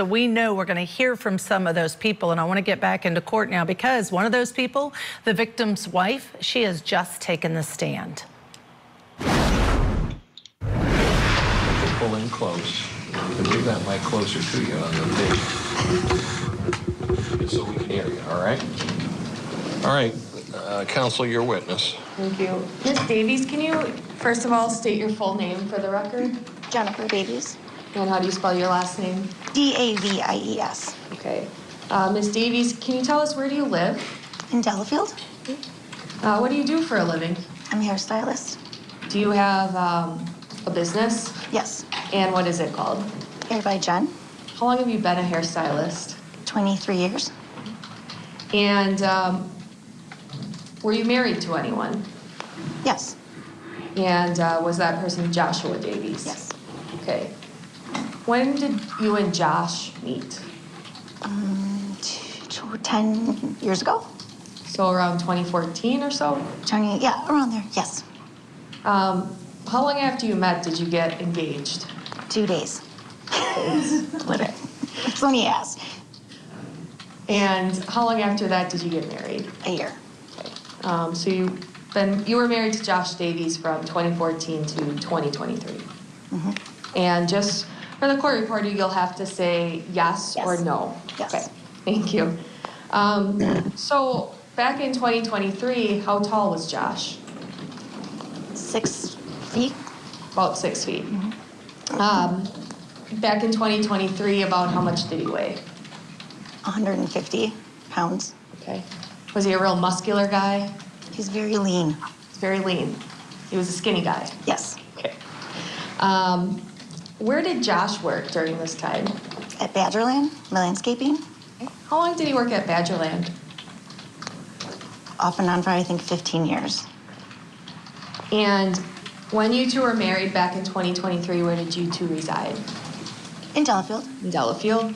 So we know we're going to hear from some of those people, and I want to get back into court now because one of those people, the victim's wife, she has just taken the stand. Pull in close. Move that mic closer to you on the tape, so we can hear you. All right. All right, counsel, your witness. Thank you. Ms. Davies, can you first of all state your full name for the record? Jennifer Davies. And how do you spell your last name? Davies. Okay. Ms. Davies, can you tell us where do you live? In Delafield. What do you do for a living? I'm a hairstylist. Do you have a business? Yes. And what is it called? Hair by Jen. How long have you been a hairstylist? 23 years. And were you married to anyone? Yes. And was that person Joshua Davies? Yes. Okay. When did you and Josh meet? 10 years ago. So around 2014 or so? Yeah, around there, yes. How long after you met did you get engaged? 2 days. Literally. It's when he asked. And how long after that did you get married? A year. Okay. So you were married to Josh Davies from 2014 to 2023. Mm-hmm. And just for the court reporter, you'll have to say yes or no. Yes. Okay. Thank you. So back in 2023, how tall was Josh? 6 feet. About 6 feet. Mm-hmm. Back in 2023, about how much did he weigh? 150 pounds. Okay. Was he a real muscular guy? He's very lean. He's very lean. He was a skinny guy. Yes. Okay. Where did Josh work during this time? At Badgerland, landscaping. How long did he work at Badgerland? Off and on for, I think, 15 years. And when you two were married back in 2023, where did you two reside? In Delafield. In Delafield.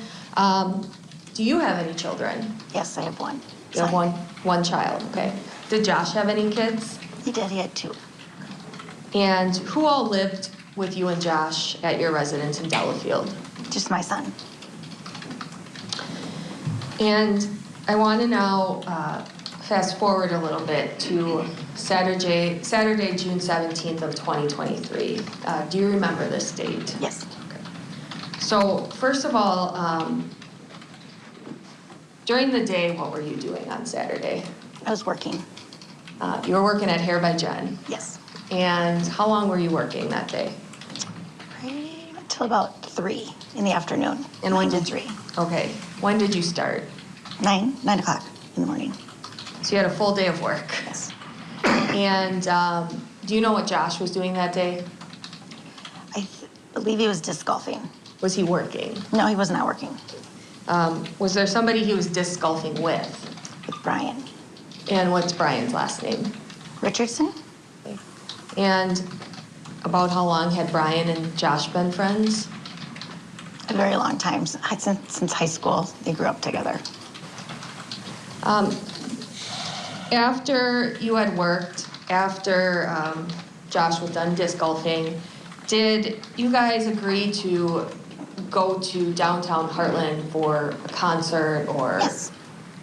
Do you have any children? Yes, I have one. You have one child, okay. Did Josh have any kids? He did, he had 2. And who all lived with you and Josh at your residence in Delafield? Just my son. And I want to now fast forward a little bit to Saturday, June 17th of 2023. Do you remember this date? Yes. Okay. So first of all, during the day, what were you doing on Saturday? I was working. You were working at Hair by Jen. Yes. And how long were you working that day? Till about 3 in the afternoon. And when 9 to did 3? Okay. When did you start? 9 o'clock in the morning. So you had a full day of work. Yes. And do you know what Josh was doing that day? I believe he was disc golfing. Was he working? No, he was not working. Was there somebody he was disc golfing with? With Brian. And what's Brian's last name? Richardson? Okay. And about how long had Brian and Josh been friends? A very long time. Since high school, they grew up together. After you had worked, after Josh was done disc golfing, did you guys agree to go to downtown Heartland for a concert or? Yes.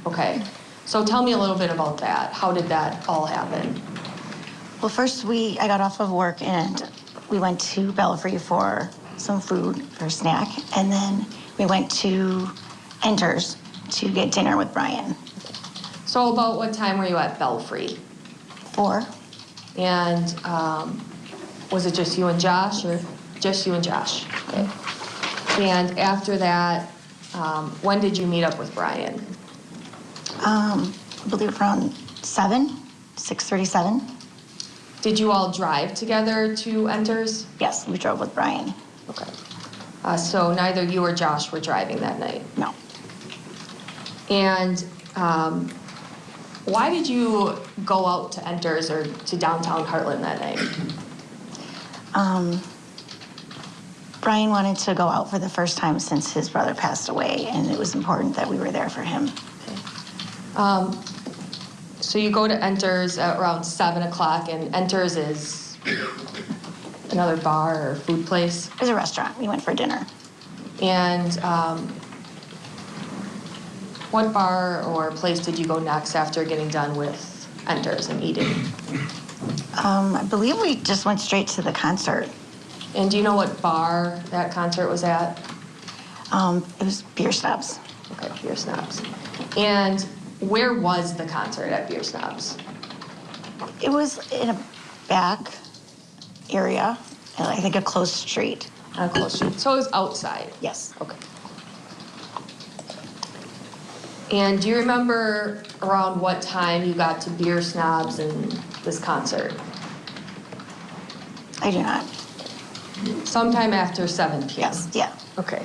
Okay. So tell me a little bit about that. How did that all happen? Well, first I got off of work and we went to Belfry for some food for a snack, and then we went to Enter's to get dinner with Brian. So about what time were you at Belfry? 4. And was it just you and Josh, or just you and Josh? Okay. And after that, when did you meet up with Brian? I believe around 6:37. Did you all drive together to Enter's? Yes, we drove with Brian. Okay. So neither you or Josh were driving that night? No. And why did you go out to Enter's or to downtown Heartland that night? Brian wanted to go out for the first time since his brother passed away, and it was important that we were there for him. Okay. So you go to Enter's at around 7 o'clock, and Enter's is another bar or food place? It was a restaurant. We went for dinner. And What bar or place did you go next after getting done with Enters and eating? I believe we just went straight to the concert. And do you know what bar that concert was at? It was Beer Snobs. Okay, Beer Snobs. And where was the concert at Beer Snobs? It was in a back area, I think a closed street. On a closed street. So it was outside? Yes. Okay. And do you remember around what time you got to Beer Snobs and this concert? I do not. Sometime after 7 p.m.? Yes, yeah. Okay.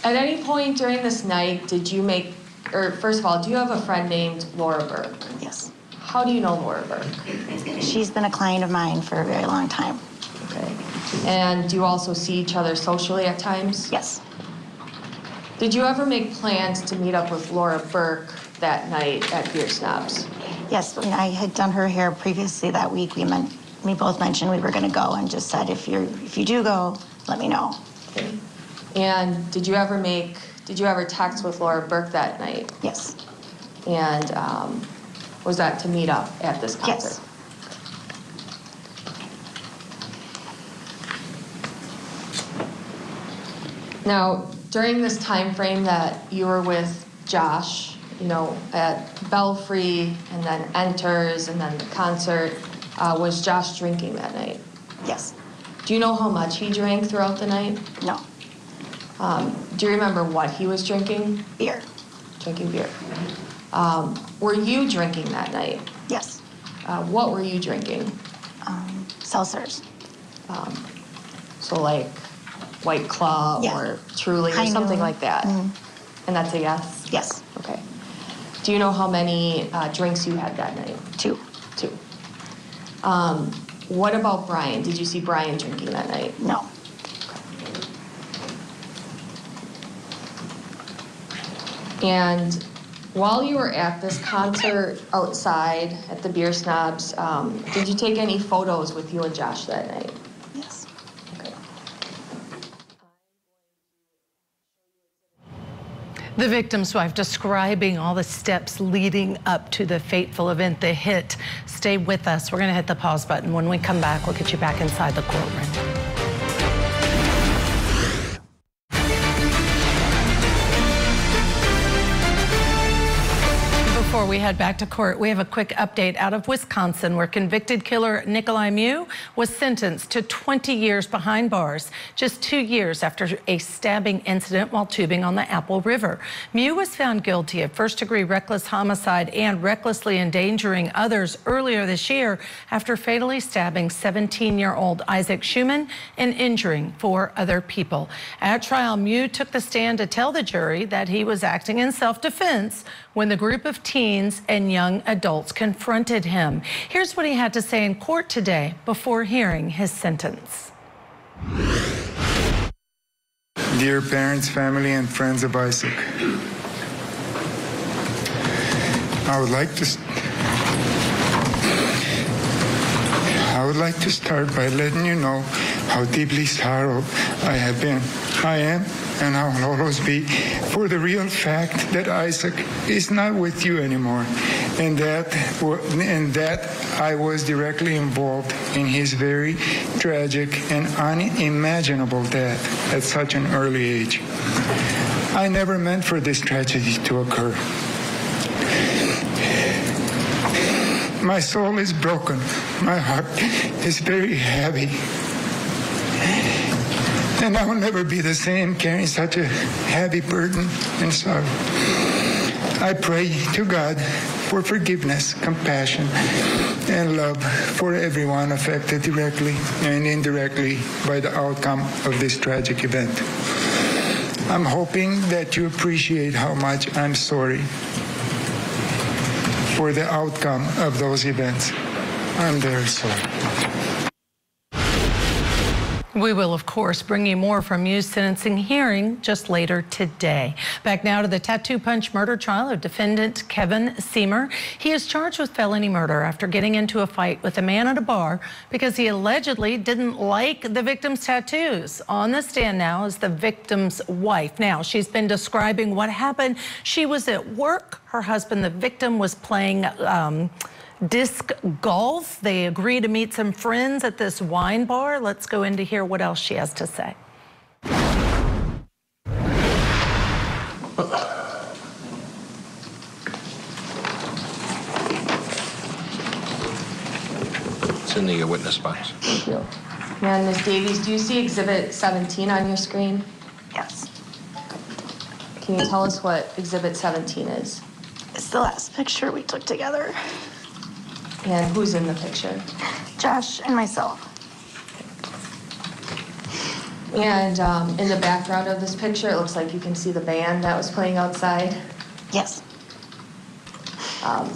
At any point during this night, did you make, or first of all, do you have a friend named Laura Burke? Yes. How do you know Laura Burke? She's been a client of mine for a very long time. Okay. And do you also see each other socially at times? Yes. Did you ever make plans to meet up with Laura Burke that night at Beer Snobs? Yes, when I had done her hair previously that week, we both mentioned we were going to go and just said, if you do go, let me know. Okay. And did you ever text with Laura Burke that night? Yes. And was that to meet up at this concert? Yes. Now, during this time frame that you were with Josh, you know, at Belfry and then Enters and then the concert, was Josh drinking that night? Yes. Do you know how much he drank throughout the night? No. Do you remember what he was drinking? Beer. Drinking beer. Were you drinking that night? Yes. What were you drinking? Seltzers. So like White Claw Yeah. or Truly or I something know. like that? Mm. And that's a yes? Yes. Okay. Do you know how many drinks you had that night? 2. 2. What about Brian? Did you see Brian drinking that night? No. And while you were at this concert outside at the Beer Snobs, did you take any photos with you and Josh that night? Yes. Okay. The victim's wife describing all the steps leading up to the fateful event, the hit. Stay with us. We're going to hit the pause button. When we come back, we'll get you back inside the courtroom. Before we head back to court, we have a quick update out of Wisconsin, where convicted killer Nikolai Mew was sentenced to 20 years behind bars, just 2 years after a stabbing incident while tubing on the Apple River. Mew was found guilty of first-degree reckless homicide and recklessly endangering others earlier this year after fatally stabbing 17-year-old Isaac Schumann and injuring 4 other people. At trial, Mew took the stand to tell the jury that he was acting in self-defense when the group of teens and young adults confronted him. Here's what he had to say in court today before hearing his sentence. Dear parents, family, and friends of Isaac, I would like to start by letting you know how deeply sorrowed I have been. I am, and I will always be, for the real fact that Isaac is not with you anymore, and that I was directly involved in his very tragic and unimaginable death at such an early age. I never meant for this tragedy to occur. My soul is broken. My heart is very heavy. And I will never be the same carrying such a heavy burden and sorrow. I pray to God for forgiveness, compassion, and love for everyone affected directly and indirectly by the outcome of this tragic event. I'm hoping that you appreciate how much I'm sorry for the outcome of those events. I'm very sorry. We will, of course, bring you more from Mew's sentencing hearing just later today. Back now to the tattoo punch murder trial of defendant Kevin Sehmer. He is charged with felony murder after getting into a fight with a man at a bar because he allegedly didn't like the victim's tattoos. On the stand now is the victim's wife. Now, she's been describing what happened. She was at work. Her husband, the victim, was playing disc golf. They agree to meet some friends at this wine bar. Let's go in to hear what else she has to say. It's in the witness box. Thank you. And Ms. Davies, do you see Exhibit 17 on your screen? Yes. Can you tell us what Exhibit 17 is? It's the last picture we took together. And who's in the picture? Josh and myself. And in the background of this picture, it looks like you can see the band that was playing outside. Yes.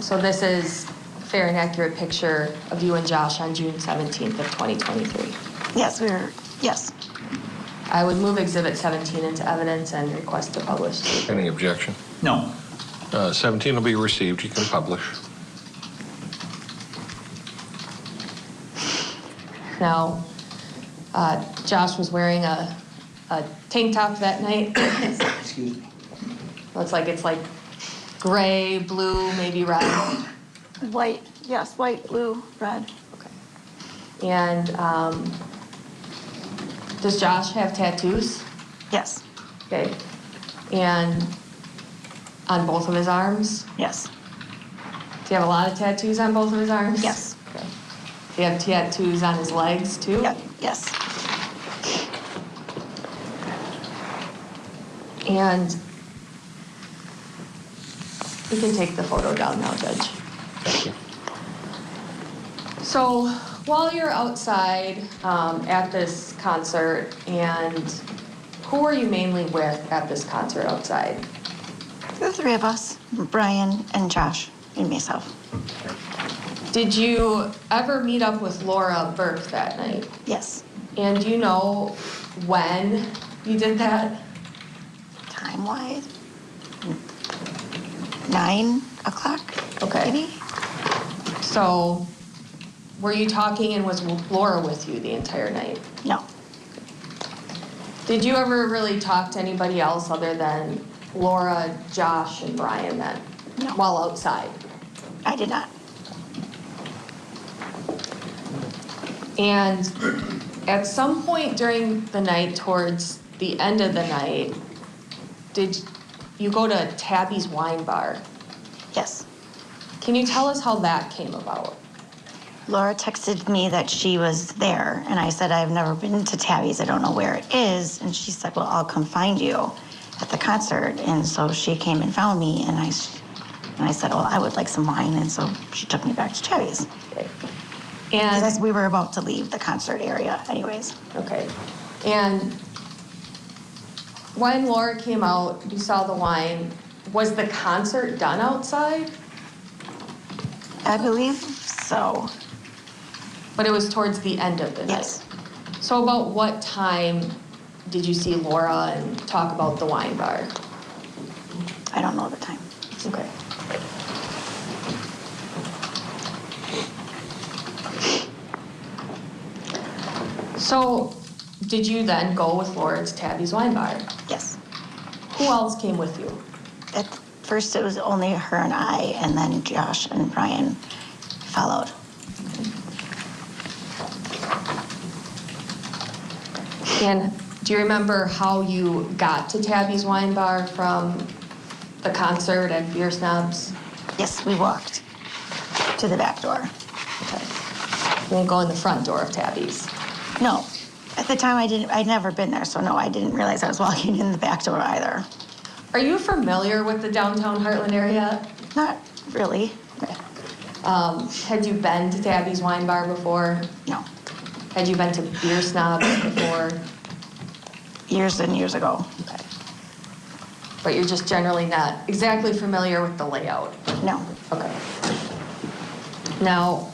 So this is a fair and accurate picture of you and Josh on June 17th of 2023. Yes, yes. I would move Exhibit 17 into evidence and request to publish. Any objection? No. 17 will be received. You can publish. Now, Josh was wearing a tank top that night. Excuse me. Looks like it's like gray, blue, maybe red. White, yes, white, blue, red. Okay. And does Josh have tattoos? Yes, Okay. And on both of his arms? yes, Do you have a lot of tattoos on both of his arms? yes. Okay. Do you have tattoos on his legs too? Yep, yes. And we can take the photo down now, Judge. Thank you. So while you're outside at this concert, and who are you mainly with at this concert outside? The three of us, Brian and Josh and myself. Did you ever meet up with Laura Burke that night? Yes. And do you know when you did that? Time-wise, 9 o'clock, Okay. maybe? So were you talking and was Laura with you the entire night? No, Did you ever really talk to anybody else other than Laura, Josh, and Brian then? No. While outside? I did not. And at some point during the night, towards the end of the night, did you go to Tabby's Wine Bar? Yes. Can you tell us how that came about? Laura texted me that she was there, and I said, I've never been to Tabby's, I don't know where it is. And she said, well, I'll come find you at the concert. And so she came and found me, and I said, well, I would like some wine. And so she took me back to Tabby's. Okay. Because And, we were about to leave the concert area anyways. okay. And when Laura came out, you saw the wine, was the concert done outside? I believe so. But it was towards the end of the night? Yes. So about what time did you see Laura and talk about the wine bar? I don't know the time. Okay. So, did you then go with Laura to Tabby's Wine Bar? Yes. Who else came with you? At first it was only her and I, and then Josh and Brian followed. And do you remember how you got to Tabby's Wine Bar from the concert at Beer Snobs? Yes, we walked to the back door. Okay. You didn't go in the front door of Tabby's? No, at the time I'd never been there, so no, I didn't realize I was walking in the back door either. Are you familiar with the downtown Heartland area? Not really, Okay. Had you been to Tabby's Wine Bar before? no, Had you been to Beer Snobs before? years and years ago, Okay. But you're just generally not exactly familiar with the layout? no. Okay. Now,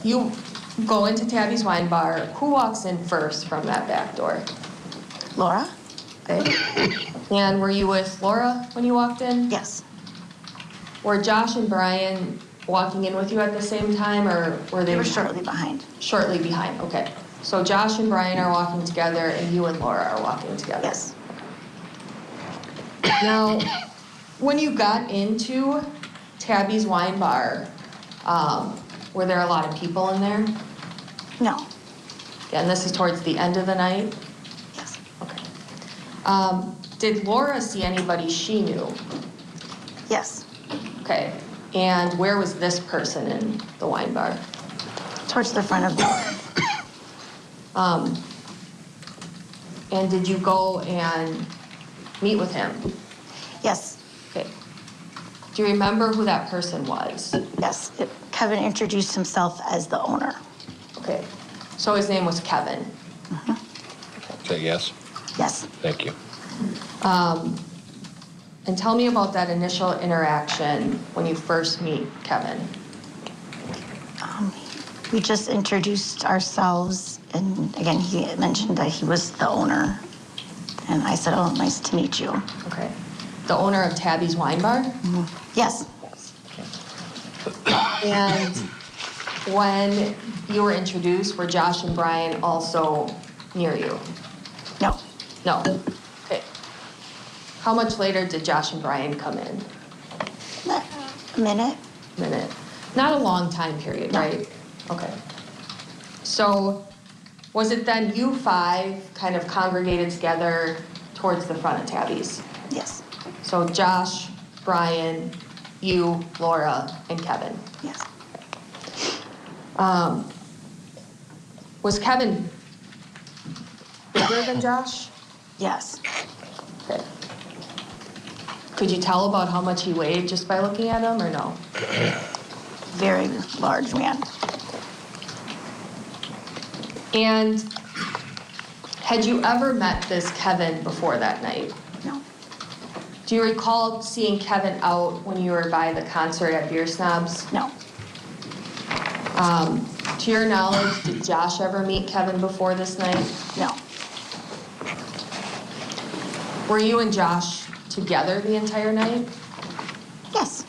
you go into Tabby's Wine Bar. Who walks in first from that back door? Laura? Okay. And were you with Laura when you walked in? Yes. Were Josh and Brian walking in with you at the same time, or were they? They were shortly behind. Shortly behind, okay. So Josh and Brian are walking together, and you and Laura are walking together? Yes. Now, when you got into Tabby's Wine Bar, were there a lot of people in there? No. Yeah, and this is towards the end of the night? Yes. Okay. Did Laura see anybody she knew? Yes. Okay. And where was this person in the wine bar? Towards the front of the bar. And did you go and meet with him? Yes. Okay. Do you remember who that person was? Yes. Kevin introduced himself as the owner. Okay. So his name was Kevin? Say yes. Yes. Thank you. And tell me about that initial interaction when you first meet Kevin. We just introduced ourselves, and again, he mentioned that he was the owner. And I said, oh, nice to meet you. Okay. The owner of Tabby's Wine Bar? Yes. And when you were introduced, were Josh and Brian also near you? No. No. Okay. How much later did Josh and Brian come in? A minute. Minute. Not a long time period, No. right? Okay. So was it then you five kind of congregated together towards the front of Tabby's? Yes. So Josh, Brian, you, Laura, and Kevin. Yes. Was Kevin bigger than Josh? Yes. Okay. Could you tell about how much he weighed just by looking at him, or no? Very large man. And had you ever met this Kevin before that night? No. Do you recall seeing Kevin out when you were by the concert at Beer Snobs? No. To your knowledge, did Josh ever meet Kevin before this night? No. Were you and Josh together the entire night? Yes.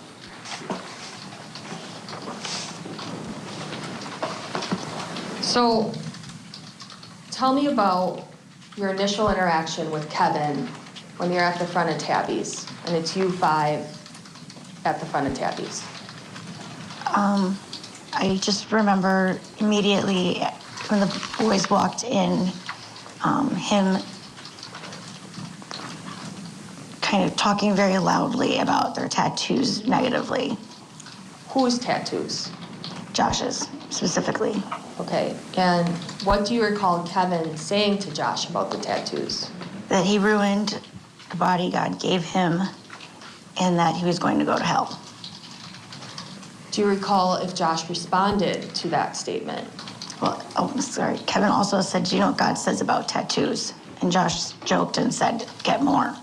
So, tell me about your initial interaction with Kevin when you're at the front of Tabby's, and it's you five at the front of Tabby's. I just remember immediately when the boys walked in, him kind of talking very loudly about their tattoos negatively. Whose tattoos? Josh's, specifically. Okay, and what do you recall Kevin saying to Josh about the tattoos? That he ruined the body God gave him and that he was going to go to hell. Do you recall if Josh responded to that statement? Well, oh, sorry. Kevin also said, do you know what God says about tattoos? And Josh joked and said, get more.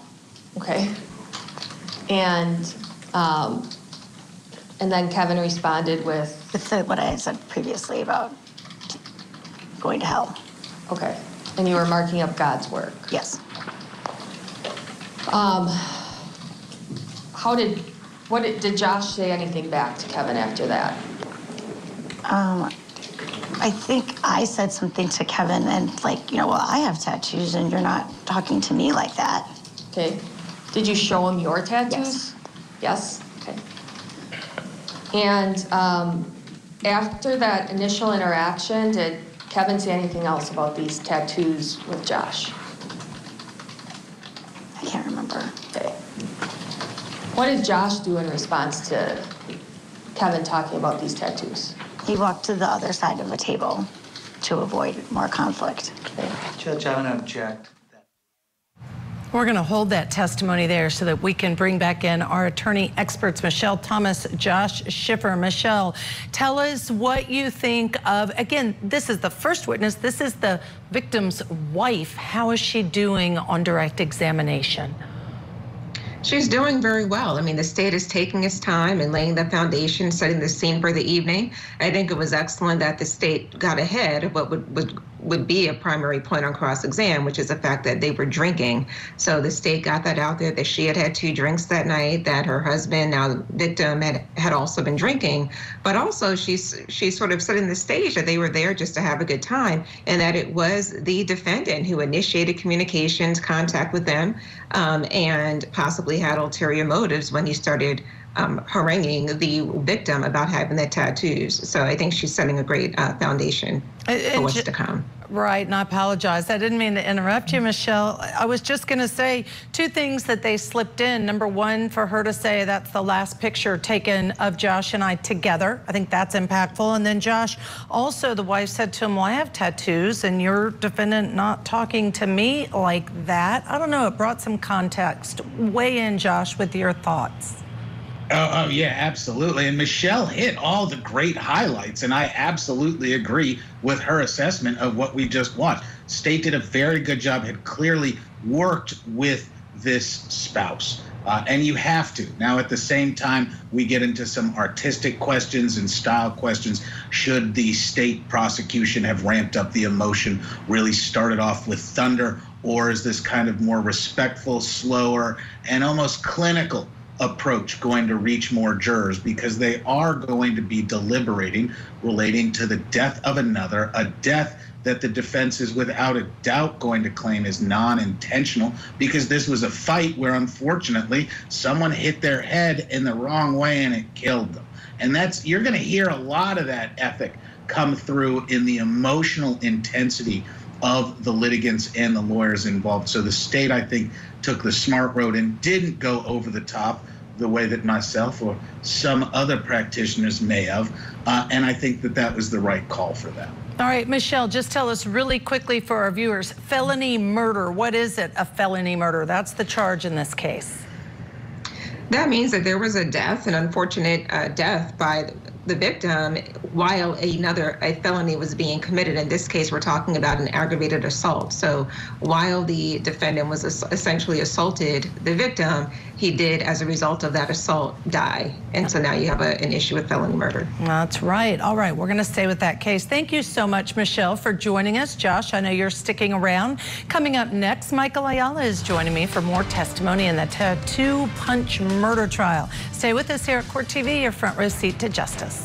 Okay. And then Kevin responded with? It's what I had said previously about going to hell. Okay. And you were marking up God's work? Yes. Did Josh say anything back to Kevin after that? I think I said something to Kevin and like, well, I have tattoos and you're not talking to me like that. Okay. Did you show him your tattoos? Yes? Okay. And after that initial interaction, did Kevin say anything else about these tattoos with Josh? I can't remember. Okay. What did Josh do in response to Kevin talking about these tattoos? He walked to the other side of the table to avoid more conflict. Okay. Judge, I would object. We're going to hold that testimony there so that we can bring back in our attorney experts, Michelle Thomas, Josh Schiffer. Michelle, tell us what you think of, again, this is the first witness. This is the victim's wife. How is she doing on direct examination? She's doing very well. I mean, the state is taking its time and laying the foundation, setting the scene for the evening. I think it was excellent that the state got ahead of what would be a primary point on cross-exam, which is the fact that they were drinking. So the state got that out there, that she had had 2 drinks that night, that her husband, now the victim, had also been drinking. But also she's sort of setting the stage that they were there just to have a good time, and that it was the defendant who initiated communications, contact with them, and possibly had ulterior motives when he started haranguing the victim about having the tattoos. So I think she's setting a great foundation for what's to come. Right, and I apologize. I didn't mean to interrupt you, Michelle. I was just going to say 2 things that they slipped in. Number 1, for her to say that's the last picture taken of Josh and I together. I think that's impactful. And then Josh, also the wife said to him, well, I have tattoos and your defendant not talking to me like that. I don't know, it brought some context. Weigh in, Josh, with your thoughts. Oh, yeah, absolutely. And Michelle hit all the great highlights, and I absolutely agree with her assessment of what we just watched. State did a very good job, had clearly worked with this spouse. And you have to. Now, at the same time, we get into some artistic questions and style questions. Should the state prosecution have ramped up the emotion, really started off with thunder, or is this kind of more respectful, slower, and almost clinical approach going to reach more jurors, because they are going to be deliberating relating to the death of another, a death that the defense is without a doubt going to claim is non-intentional, because this was a fight where unfortunately someone hit their head in the wrong way and it killed them. And you're going to hear a lot of that ethic come through in the emotional intensity of the litigants and the lawyers involved. So the state, I think, took the smart road and didn't go over the top the way that myself or some other practitioners may have. And I think that was the right call for them. All right, Michelle, just tell us really quickly for our viewers, felony murder. What is it, a felony murder? That's the charge in this case. That means that there was a death, an unfortunate death by the victim while a felony was being committed. In this case, we're talking about an aggravated assault. So while the defendant was essentially assaulted the victim, he did, as a result of that assault, die. And so now you have an issue with felony murder. That's right. All right, we're going to stay with that case. Thank you so much, Michelle, for joining us. Josh, I know you're sticking around. Coming up next, Michael Ayala is joining me for more testimony in the tattoo punch murder trial. Stay with us here at Court TV, your front row seat to justice.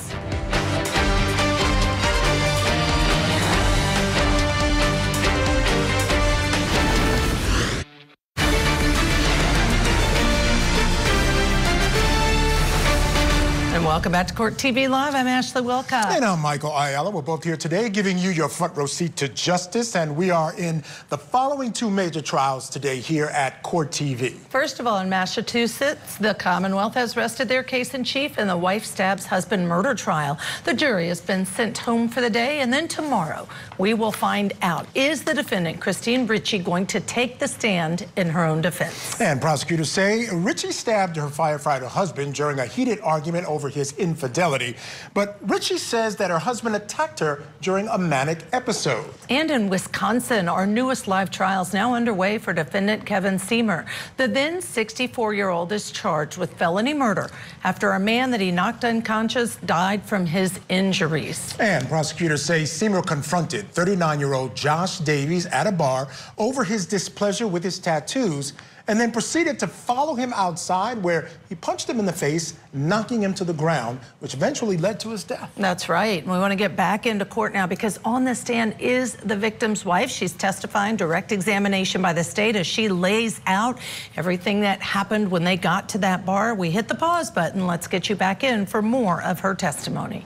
Welcome back to Court TV Live. I'm Ashley Wilcox. And I'm Michael Ayala. We're both here today giving you your front row seat to justice. And we are in the following 2 major trials today here at Court TV. First of all, in Massachusetts, the Commonwealth has rested their case in chief in the wife stabs husband murder trial. The jury has been sent home for the day, and then tomorrow we will find out, is the defendant, Christine Ritchie, going to take the stand in her own defense? And prosecutors say Ritchie stabbed her firefighter husband during a heated argument over his infidelity. But Ritchie says that her husband attacked her during a manic episode. And in Wisconsin, our newest live trial is now underway for defendant Kevin Sehmer. The then 64-year-old is charged with felony murder after a man that he knocked unconscious died from his injuries. And prosecutors say Sehmer confronted 39-year-old Josh Davies at a bar over his displeasure with his tattoos, and then proceeded to follow him outside, where he punched him in the face, knocking him to the ground, which eventually led to his death. That's right. We want to get back into court now, because on the stand is the victim's wife. She's testifying, direct examination by the state, as she lays out everything that happened when they got to that bar. We hit the pause button. Let's get you back in for more of her testimony.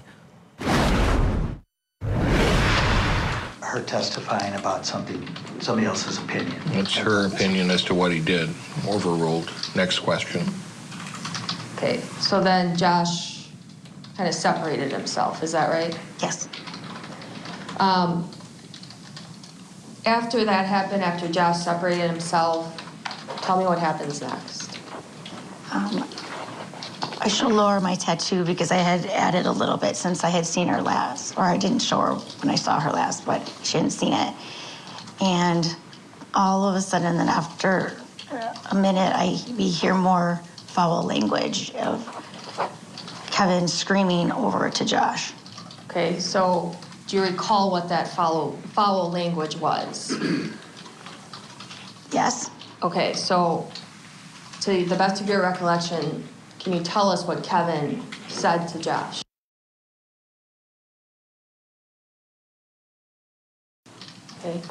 Her testifying about somebody else's opinion. It's her opinion as to what he did. Overruled. Next question. Okay, so then Josh kind of separated himself, is that right? Yes. After that happened, after Josh separated himself, tell me what happens next. I should lower my tattoo because I had added a little bit since I had seen her last, or I didn't show her when I saw her last, but she hadn't seen it. And all of a sudden, then after a minute, we hear more foul language of Kevin screaming over to Josh. Okay, so do you recall what that foul language was? Yes? Okay, so to the best of your recollection, can you tell us what Kevin said to Josh? Okay.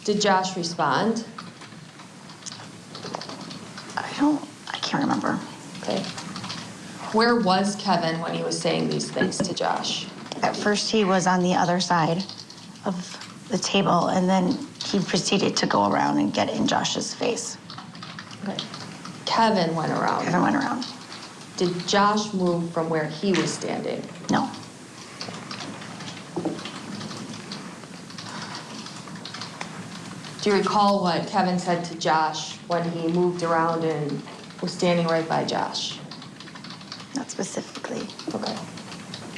Did Josh respond? I can't remember. Okay. Where was Kevin when he was saying these things to Josh? At first he was on the other side of the table, and then he proceeded to go around and get in Josh's face. Okay. Kevin went around. Kevin went around. Did Josh move from where he was standing? No. Do you recall what Kevin said to Josh when he moved around and was standing right by Josh? Not specifically. Okay.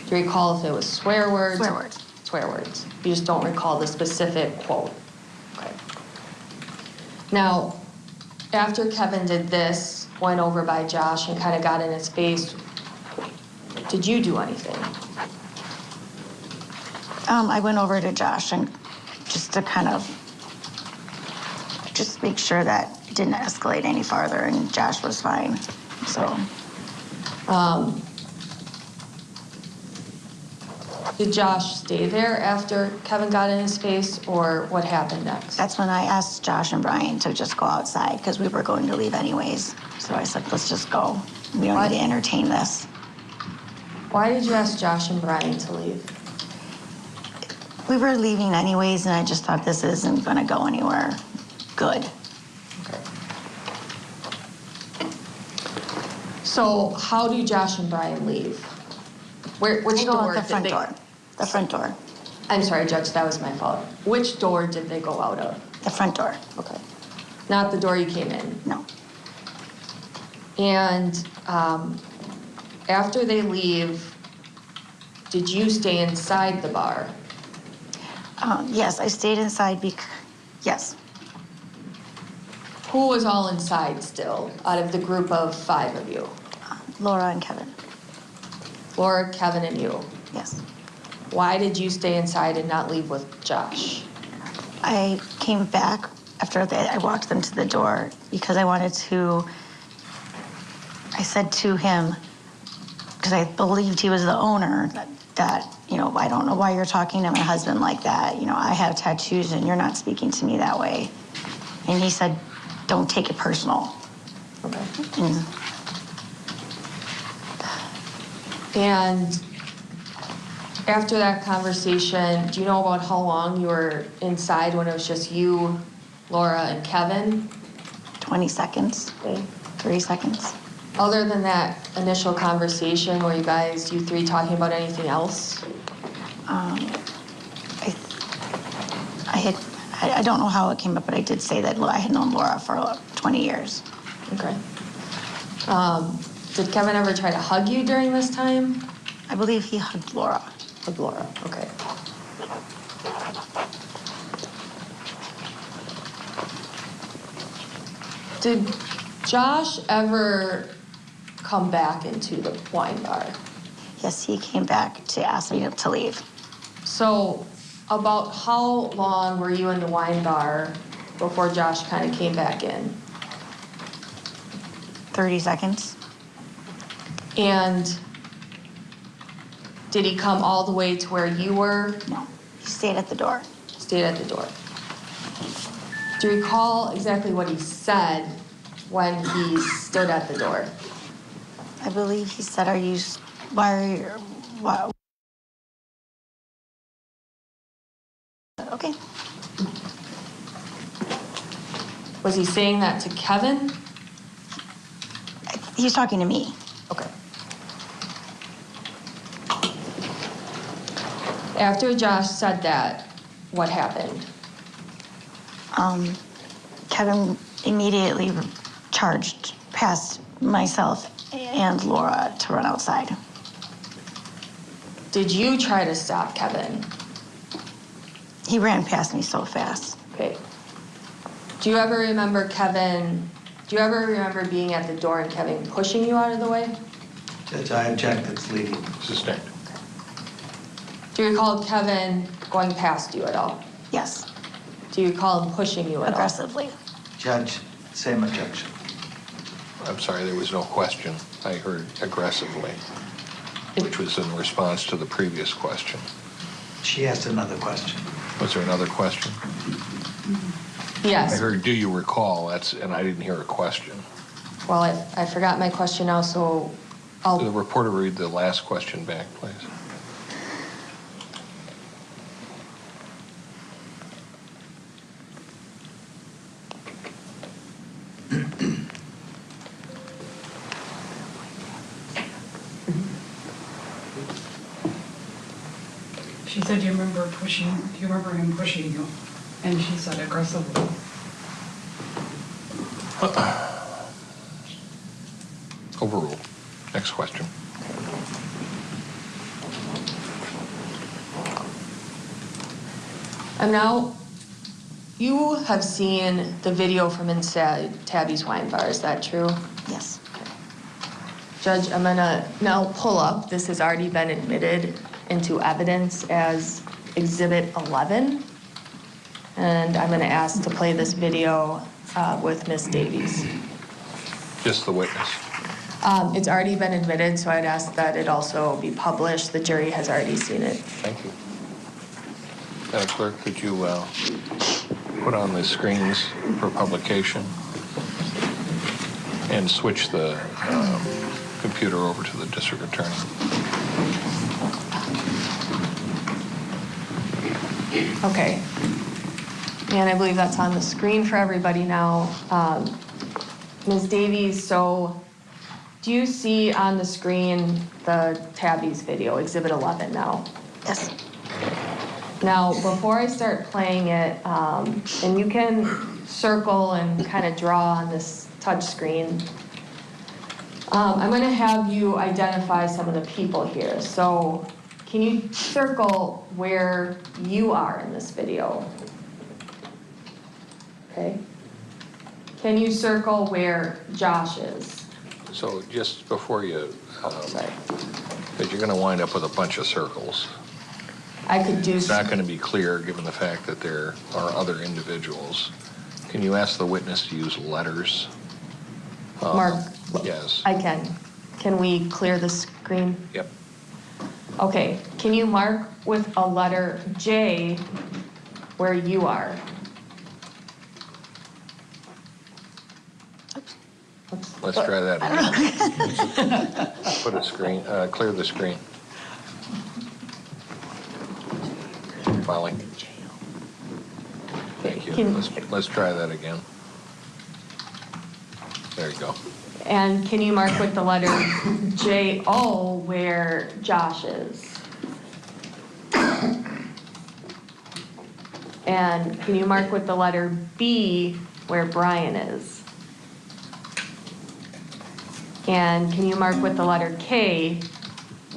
Do you recall if it was swear words? Swear words. Swear words. You just don't recall the specific quote. Okay. Now, after Kevin did this, went over by Josh and kind of got in his face, did you do anything? I went over to Josh and just to kind of just make sure that it didn't escalate any farther, and Josh was fine. So. Did Josh stay there after Kevin got in his face, or what happened next? That's when I asked Josh and Brian to just go outside because we were going to leave anyways. So I said, let's just go. We don't need to entertain this. Why did you ask Josh and Brian to leave? We were leaving anyways, and I just thought this isn't going to go anywhere good. Okay. So how do Josh and Brian leave? Which door? The front door. The front door. I'm sorry, Judge, that was my fault. Which door did they go out of? The front door. Okay. Not the door you came in? No. And after they leave, did you stay inside the bar? Yes, I stayed inside yes. Who was all inside still out of the group of 5 of you? Laura and Kevin. Laura, Kevin, and you? Yes. Why did you stay inside and not leave with Josh? I came back after I walked them to the door because I wanted to, I said to him, because I believed he was the owner, that, you know, I don't know why you're talking to my husband like that. You know, I have tattoos and you're not speaking to me that way. And he said, don't take it personal. Okay. And after that conversation, do you know about how long you were inside when it was just you, Laura, and Kevin? 20 seconds. Okay. 30 seconds. Other than that initial conversation, were you 3 talking about anything else? I don't know how it came up, but I did say that I had known Laura for 20 years. Okay. Did Kevin ever try to hug you during this time? I believe he hugged Laura. Hugged Laura, okay. Did Josh ever come back into the wine bar? Yes, he came back to ask me to leave. So about how long were you in the wine bar before Josh kind of came back in? 30 seconds. And did he come all the way to where you were? No, he stayed at the door. Stayed at the door. Do you recall exactly what he said when he stood at the door? I believe he said, why? Okay. Was he saying that to Kevin? He's talking to me. Okay. After Josh said that, what happened? Kevin immediately charged past myself and Laura to run outside. Did you try to stop Kevin? He ran past me so fast. Okay. Do you ever remember being at the door and Kevin pushing you out of the way? Judge, I object, it's leading. Sustained. Do you recall Kevin going past you at all? Yes, Do you recall him pushing you at all? aggressively. Judge, same objection. I'm sorry, there was no question. I heard aggressively, which was in response to the previous question. She asked another question. Was there another question? Yes. I heard, do you recall? And I didn't hear a question. Well, I forgot my question now, so The reporter read the last question back, please. She said, do you remember him pushing you? And she said aggressively. Overruled. Next question. And now, you have seen the video from inside Tabby's wine bar, is that true? Yes. Judge, I'm gonna now pull up, this has already been admitted into evidence as Exhibit 11. And I'm gonna ask to play this video with Ms. Davies. Just the witness. It's already been admitted, so I'd ask that it also be published. The jury has already seen it. Thank you. Madam Clerk, could you put on the screens for publication and switch the computer over to the district attorney? Okay. And I believe that's on the screen for everybody now. Ms. Davies, so do you see on the screen the Tabby's video, Exhibit 11 now? Yes. Now, before I start playing it, and you can circle and kind of draw on this touch screen, I'm going to have you identify some of the people here. So can you circle where you are in this video? Okay. Can you circle where Josh is? So just before you, Sorry. because you're going to wind up with a bunch of circles. I could do. It's not going to be clear given the fact that there are other individuals. Can you ask the witness to use letters? Mark. Yes. I can. Can we clear the screen? Yep. Okay. Can you mark with a letter J where you are? Let's try that again. Put a screen, clear the screen. Filing. Thank you. Let's try that again. There you go. And can you mark with the letter J-O where Josh is? And can you mark with the letter B where Brian is? And can you mark with the letter K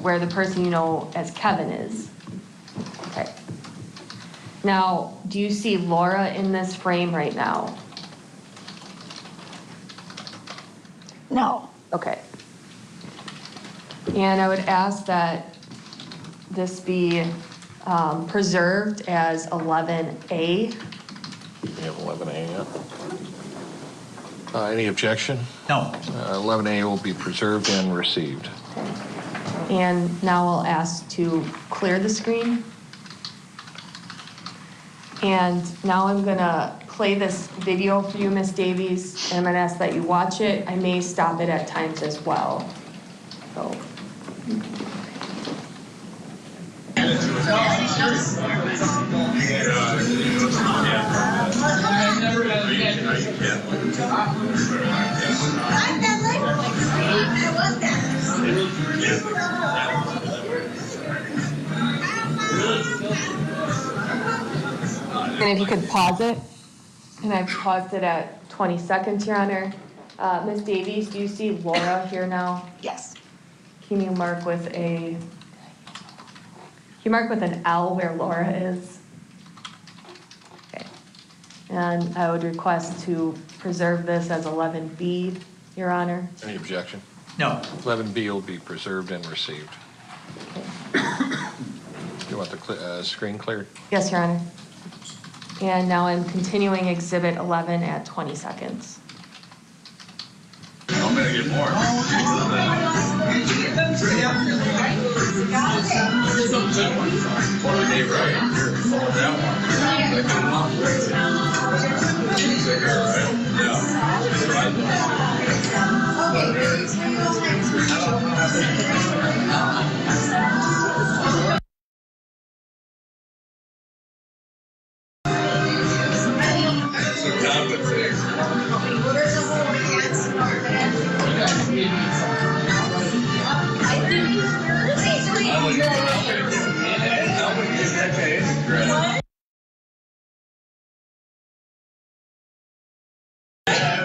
where the person you know as Kevin is? Okay. Now, do you see Laura in this frame right now? No. Okay. And I would ask that this be preserved as 11A. You have 11A, yeah? Any objection? No. 11A will be preserved and received. And now I'll ask to clear the screen. And now I'm gonna play this video for you, Ms. Davies, and I'm gonna ask that you watch it. I may stop it at times as well. So. And if you could pause it, and I've paused it at 20 seconds, Your Honor. Ms. Davies, do you see Laura here now? Yes. Can you mark with an L where Laura is? Okay. And I would request to preserve this as 11B, Your Honor. Any objection? No. 11B will be preserved and received. You want the screen cleared? Yes, Your Honor. And now I'm continuing Exhibit 11 at 20 seconds. I'm gonna get more.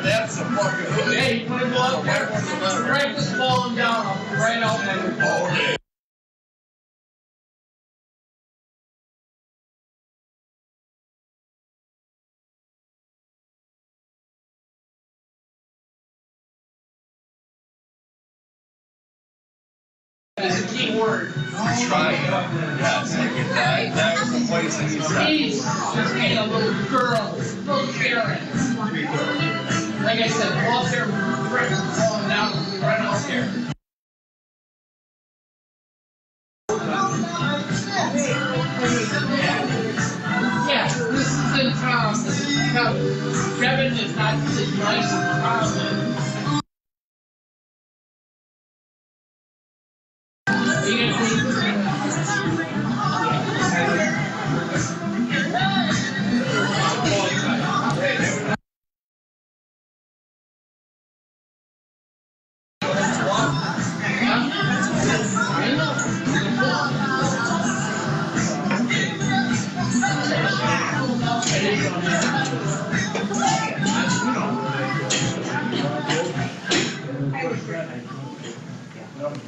That's a fucking. Hey, put him up there. Practice falling down right out there. It's a key word. Try it. Yes, I get that. That was the place that you said. Please, just ain't a little girl, little Karen. Like I said, go up there, falling down, right out there. Yeah, this is in town. This is Kevin. Kevin is not as nice as Carlin.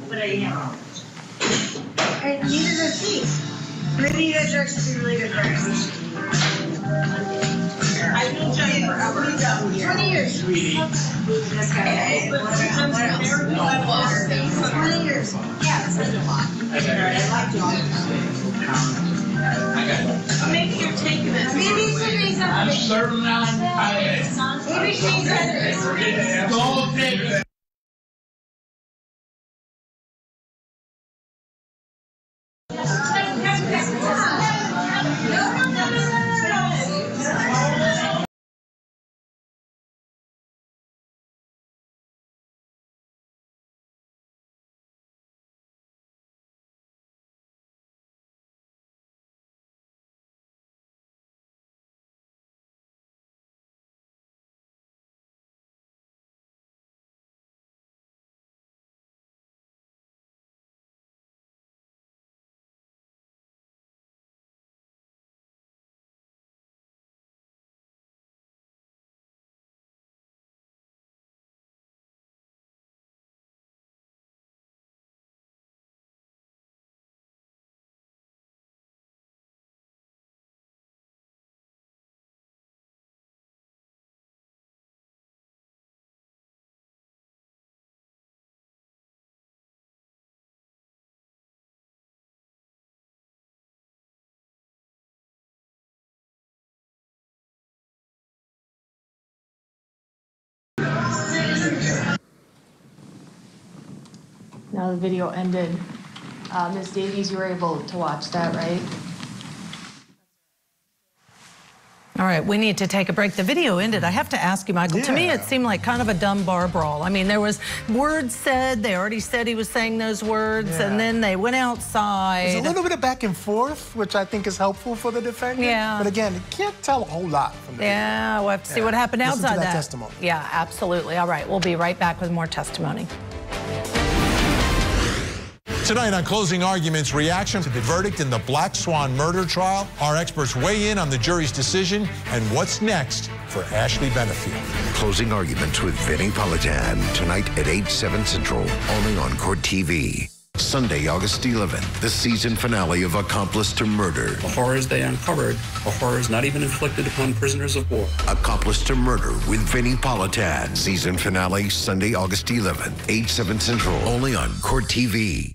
What are you? Hey, you need a seat. Maybe you guys are actually related, right? I've known Johnny forever. 20 years. Sweetie. This guy. 20 years. Yeah, it's been a lot. I like you. Maybe you're taking it. Maybe she's I'm serving on. Maybe she's Don't take it. Now the video ended. Ms. Davies, you were able to watch that, right? All right, we need to take a break. The video ended. I have to ask you, Michael, to me it seemed like kind of a dumb bar brawl. I mean, there was words said, they already said he was saying those words, and then they went outside. There's a little bit of back and forth, which I think is helpful for the defendant. Yeah. But again, you can't tell a whole lot from the video. Yeah, we'll have to see what happened Listen outside to that testimony. Yeah, absolutely. All right, we'll be right back with more testimony. Tonight on Closing Arguments, reaction to the verdict in the Black Swan murder trial. Our experts weigh in on the jury's decision and what's next for Ashley Benefield. Closing Arguments with Vinnie Politan tonight at 8/7 Central, only on Court TV. Sunday, August 11th, the season finale of Accomplice to Murder. The horrors they uncovered are horrors not even inflicted upon prisoners of war. Accomplice to Murder with Vinnie Politan. Season finale, Sunday, August 11th, 8, 7 Central, only on Court TV.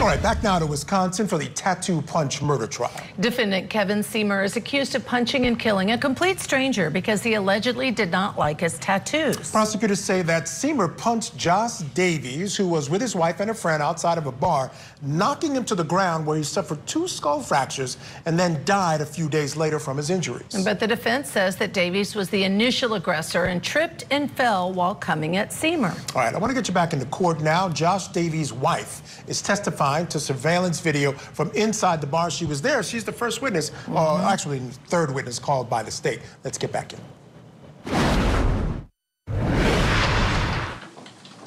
All right, back now to Wisconsin for the tattoo punch murder trial. Defendant Kevin Sehmer is accused of punching and killing a complete stranger because he allegedly did not like his tattoos. Prosecutors say that Sehmer punched Josh Davies, who was with his wife and a friend outside of a bar, knocking him to the ground where he suffered 2 skull fractures and then died a few days later from his injuries. But the defense says that Davies was the initial aggressor and tripped and fell while coming at Sehmer. All right, I want to get you back into court now. Josh Davies' wife is testifying to surveillance video from inside the bar. She was there. She's the first witness, or actually third witness called by the state. Let's get back in.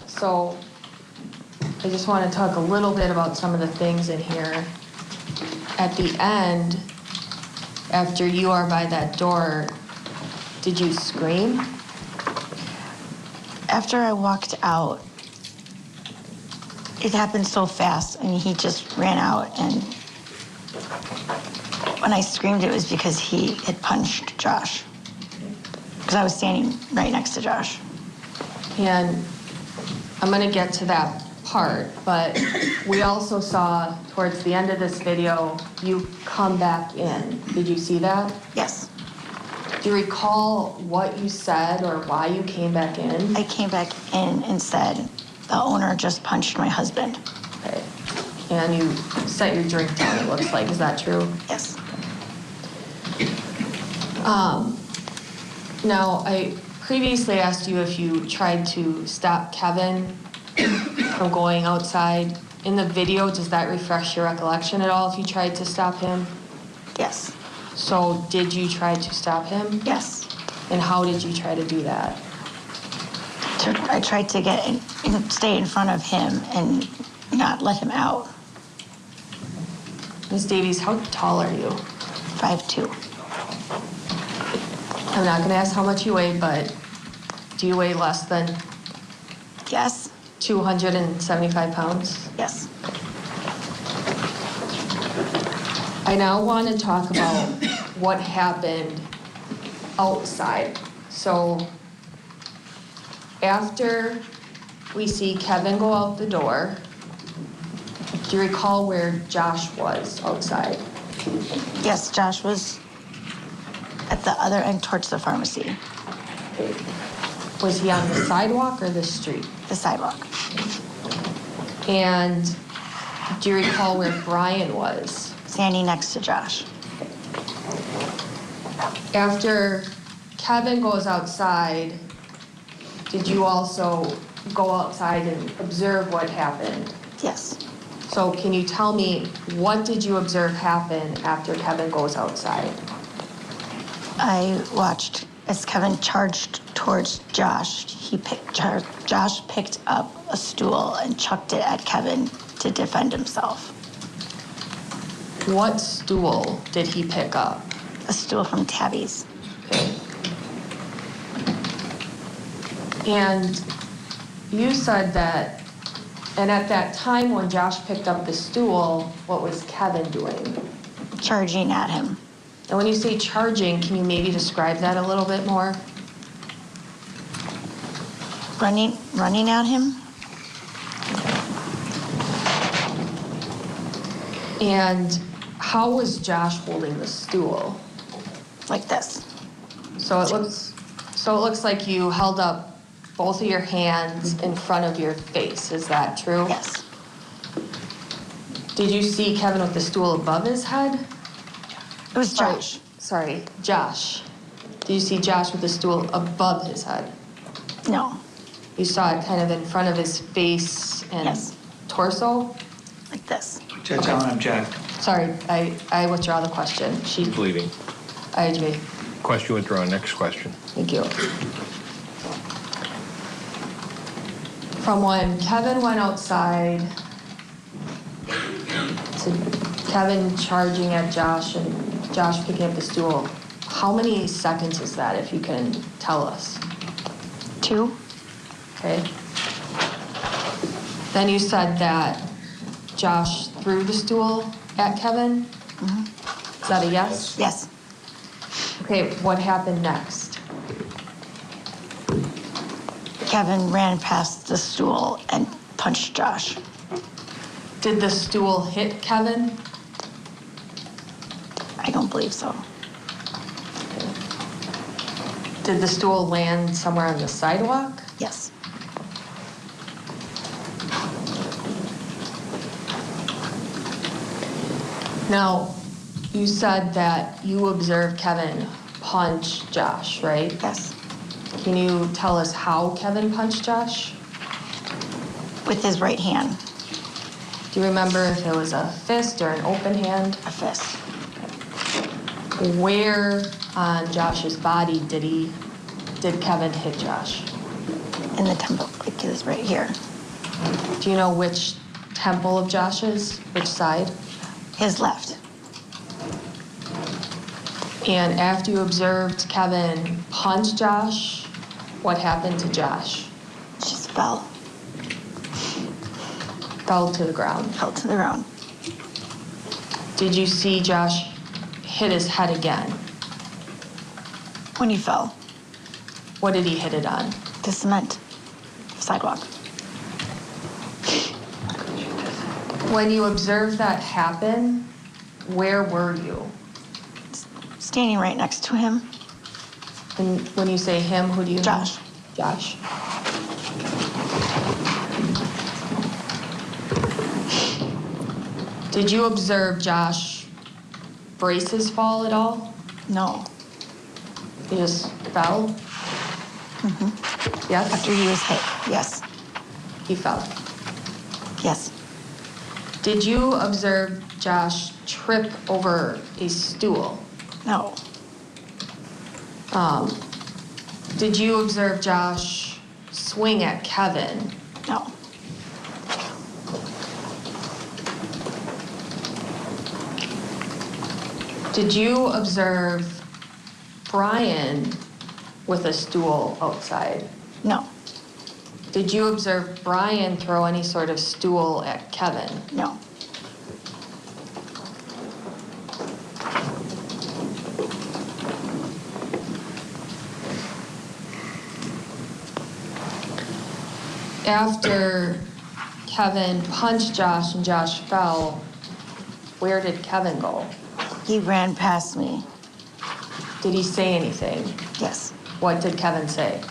So I just want to talk a little bit about some of the things in here. At the end, after you are by that door, did you scream? After I walked out, it happened so fast, and he just ran out, and when I screamed, it was because he had punched Josh, because I was standing right next to Josh. And I'm gonna get to that part, but we also saw towards the end of this video, you come back in. Did you see that? Yes. Do you recall what you said or why you came back in? I came back in and said, the owner just punched my husband. Okay. And you set your drink down, it looks like. Is that true? Yes. Now, I previously asked you if you tried to stop Kevin from going outside. In the video, does that refresh your recollection at all if you tried to stop him? Yes. So did you try to stop him? Yes. And how did you try to do that? I tried to get in, stay in front of him and not let him out. Ms. Davies, how tall are you? 5'2". I'm not gonna ask how much you weigh, but do you weigh less than? Yes. 275 pounds? Yes. I now want to talk about what happened outside. So after we see Kevin go out the door, do you recall where Josh was outside? Yes, Josh was at the other end towards the pharmacy. Was he on the sidewalk or the street? The sidewalk. And do you recall where Brian was? Standing next to Josh. After Kevin goes outside, did you also go outside and observe what happened? Yes. So can you tell me, what did you observe happen after Kevin goes outside? I watched as Kevin charged towards Josh. Josh picked up a stool and chucked it at Kevin to defend himself. What stool did he pick up? A stool from Tabby's. Okay. And you said that, and at that time when Josh picked up the stool, what was Kevin doing? Charging at him. And when you say charging, can you maybe describe that a little bit more? Running at him. And how was Josh holding the stool? Like this. So it looks like you held up both of your hands in front of your face. Is that true? Yes. Did you see Kevin with the stool above his head? It was Josh. Sorry, Josh. Did you see Josh with the stool above his head? No. You saw it kind of in front of his face and torso? Like this. Judge, I'll object. Sorry, I withdraw the question. She's Bleeding. I agree. Question withdrawn. Next question. Thank you. From when Kevin went outside to Kevin charging at Josh and Josh picking up the stool, how many seconds is that, if you can tell us? 2. Okay. Then you said that Josh threw the stool at Kevin? Is that a yes? Yes. Okay, what happened next? Kevin ran past the stool and punched Josh. Did the stool hit Kevin? I don't believe so. Did the stool land somewhere on the sidewalk? Yes. Now, you said that you observed Kevin punch Josh, right? Yes. Can you tell us how Kevin punched Josh? With his right hand. Do you remember if it was a fist or an open hand? A fist. Where on Josh's body did Kevin hit Josh? In the temple, like it is right here. Do you know which temple of Josh's? Which side? His left. And after you observed Kevin punch Josh, what happened to Josh? Just fell. Fell to the ground. Fell to the ground. Did you see Josh hit his head again? When he fell. What did he hit it on? The cement. Sidewalk. When you observed that happen, where were you? Standing right next to him. And when you say him, who do you Josh. mean? Josh. Did you observe Josh brace his fall at all? No. He just fell? Mm-hmm. Yes? After he was hit, yes. He fell? Yes. Did you observe Josh trip over a stool? No. Did you observe Josh swing at Kevin? No. Did you observe Brian with a stool outside? No. Did you observe Brian throw any sort of stool at Kevin? No. After Kevin punched Josh and Josh fell, where did Kevin go? He ran past me. Did he say anything? Yes. What did Kevin say?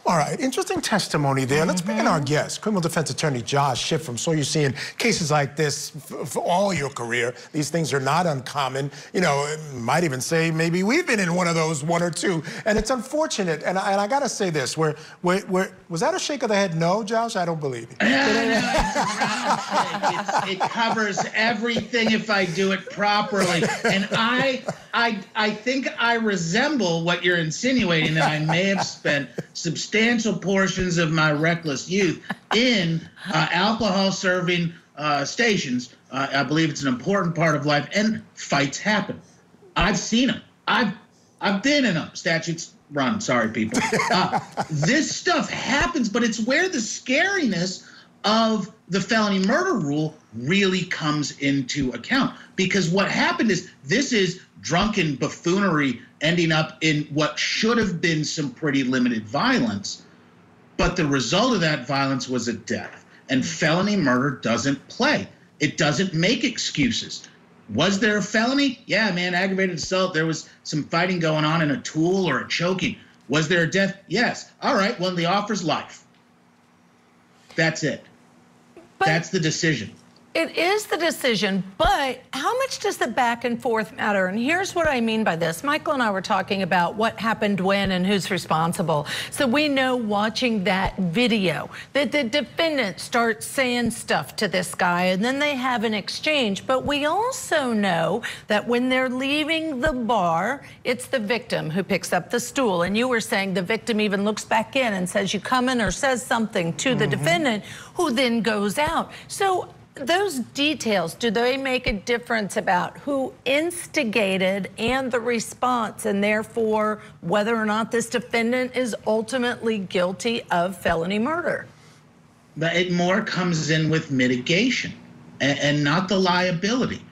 All right, interesting testimony there. Let's bring in our guest, criminal defense attorney Josh Shifram. So you're seeing cases like this for all your career. These things are not uncommon. You know, might even say maybe we've been in one of those, one or two. And it's unfortunate. And I got to say this, was that a shake of the head? No, Josh? I don't believe it. It covers everything if I do it properly. And I think I resemble what you're insinuating, that I may have spent substantial portions of my reckless youth in alcohol-serving stations. I believe it's an important part of life, and fights happen. I've seen them. I've been in them. Statutes run. Sorry, people. This stuff happens, but it's where the scariness of the felony murder rule really comes into account. Because what happened is, this is drunken buffoonery ending up in what should have been some pretty limited violence, but the result of that violence was a death. And felony murder doesn't play. It doesn't make excuses. Was there a felony? Yeah, man, aggravated assault. There was some fighting going on in a tool or a choking. Was there a death? Yes. All right, well, the offer's life. That's it. That's the decision. It is the decision, but how much does the back and forth matter? And here's what I mean by this. Michael and I were talking about what happened when and who's responsible. So we know, watching that video, that the defendant starts saying stuff to this guy and then they have an exchange. But we also know that when they're leaving the bar, it's the victim who picks up the stool. And you were saying the victim even looks back in and says, "You coming?" or says something to the defendant, who then goes out. So those details, do they make a difference about who instigated and the response, and therefore whether or not this defendant is ultimately guilty of felony murder? But it more comes in with mitigation and not the liability.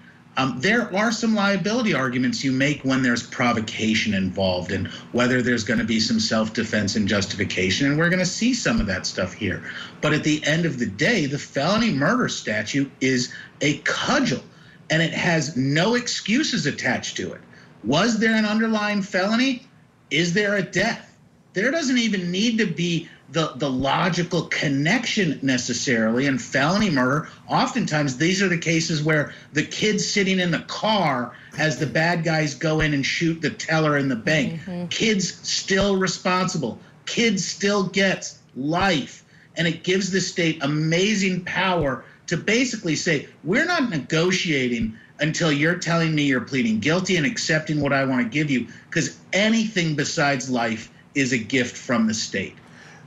There are some liability arguments you make when there's provocation involved and whether there's going to be some self-defense and justification, and we're going to see some of that stuff here. But at the end of the day, the felony murder statute is a cudgel, and it has no excuses attached to it. Was there an underlying felony? Is there a death? There doesn't even need to be the logical connection necessarily. In felony murder, oftentimes these are the cases where the kid's sitting in the car as the bad guys go in and shoot the teller in the bank. Kid's still responsible. Kid still gets life. And it gives the state amazing power to basically say, we're not negotiating until you're telling me you're pleading guilty and accepting what I want to give you, because anything besides life is a gift from the state.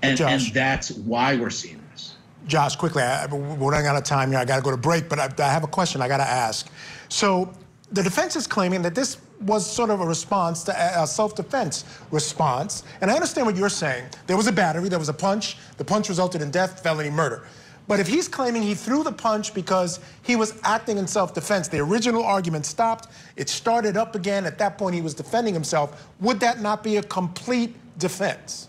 And that's why we're seeing this. Josh, quickly, we're running out of time here. I got to go to break, but I have a question I got to ask. So the defense is claiming that this was sort of a response to a self-defense response. And I understand what you're saying. There was a battery, there was a punch. The punch resulted in death, felony murder. But if he's claiming he threw the punch because he was acting in self-defense, the original argument stopped, it started up again, at that point he was defending himself, would that not be a complete defense?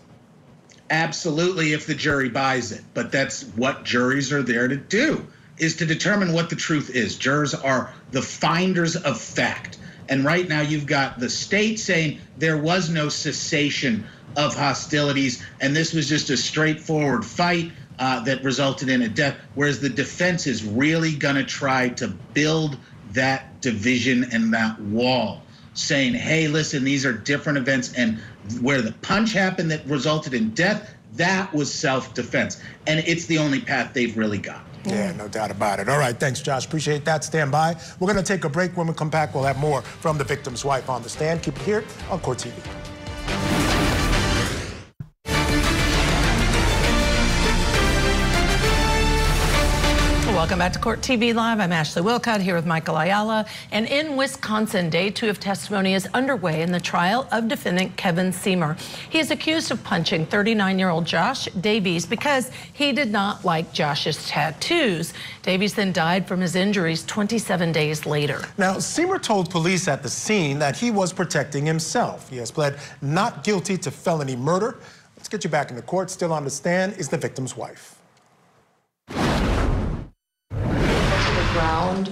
Absolutely, if the jury buys it. But that's what juries are there to do, is to determine what the truth is. Jurors are the finders of fact. And right now you've got the state saying there was no cessation of hostilities, and this was just a straightforward fight that resulted in a death, whereas the defense is really going to try to build that division and that wall, saying, hey, listen, these are different events, and where the punch happened that resulted in death, that was self-defense. And it's the only path they've really got. Yeah, no doubt about it. All right, thanks, Josh. Appreciate that. Stand by. We're going to take a break. When we come back, we'll have more from the victim's wife on the stand. Keep it here on Court TV. Welcome back to Court TV Live. I'm Ashley Wilcott here with Michael Ayala. And in Wisconsin, day 2 of testimony is underway in the trial of defendant Kevin Sehmer. He is accused of punching 39-year-old Josh Davies because he did not like Josh's tattoos. Davies then died from his injuries 27 days later. Now, Sehmer told police at the scene that he was protecting himself. He has pled not guilty to felony murder. Let's get you back in the court. Still on the stand is the victim's wife. Ground.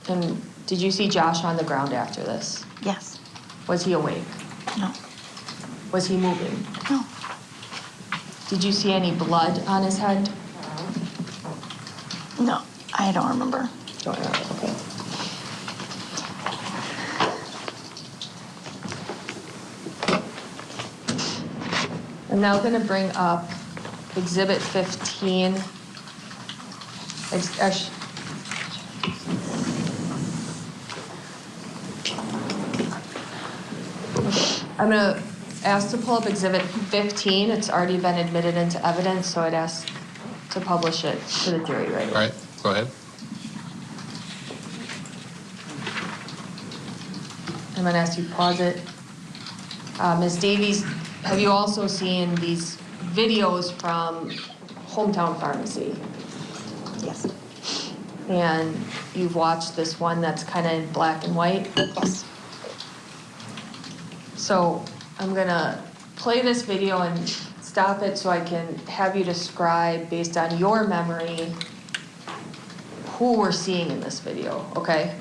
And did you see Josh on the ground after this? Yes. Was he awake? No. Was he moving? No. Did you see any blood on his head? No, I don't remember. Don't remember, okay. I'm now going to bring up Exhibit 15. I'm going to ask to pull up Exhibit 15. It's already been admitted into evidence, so I'd ask to publish it to the jury right away. All right, go ahead. I'm going to ask you to pause it. Ms. Davies, have you also seen these videos from Hometown Pharmacy? Yes. And you've watched this one that's kind of in black and white? Yes. So I'm going to play this video and stop it so I can have you describe, based on your memory, who we're seeing in this video, okay?